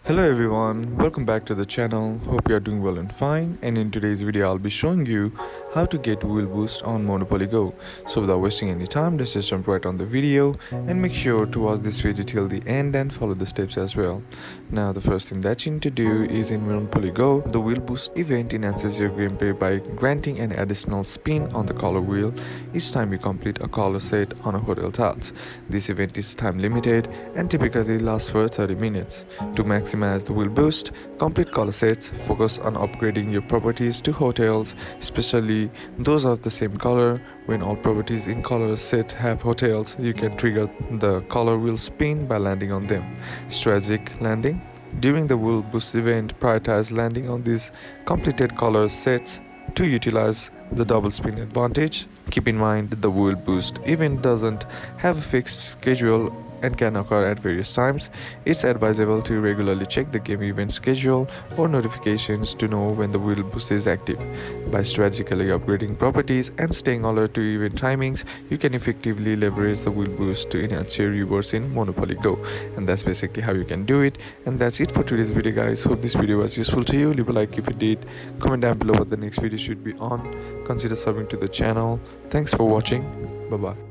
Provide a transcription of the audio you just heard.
Hello everyone, welcome back to the channel. Hope you are doing well and fine. And in today's video, I'll be showing you how to get wheel boost on Monopoly Go. So without wasting any time, let's just jump right on the video and make sure to watch this video till the end and follow the steps as well. Now the first thing that you need to do is in Monopoly Go, the wheel boost event enhances your gameplay by granting an additional spin on the color wheel each time you complete a color set on a hotel tiles. This event is time limited and typically lasts for 30 minutes. To maximize the wheel boost, complete color sets, focus on upgrading your properties to hotels, especially those of the same color. When all properties in color set have hotels, you can trigger the color wheel spin by landing on them. Strategic landing. During the wheel boost event, prioritize landing on these completed color sets to utilize the double spin advantage. Keep in mind that the wheel boost event doesn't have a fixed schedule and can occur at various times. It's advisable to regularly check the game event schedule or notifications to know when the wheel boost is active. By strategically upgrading properties and staying alert to event timings, you can effectively leverage the wheel boost to enhance your rewards in Monopoly Go. And that's basically how you can do it. And that's it for today's video, guys. Hope this video was useful to you. Leave a like if it did. Comment down below what the next video should be on. Consider subbing to the channel. Thanks for watching. Bye bye.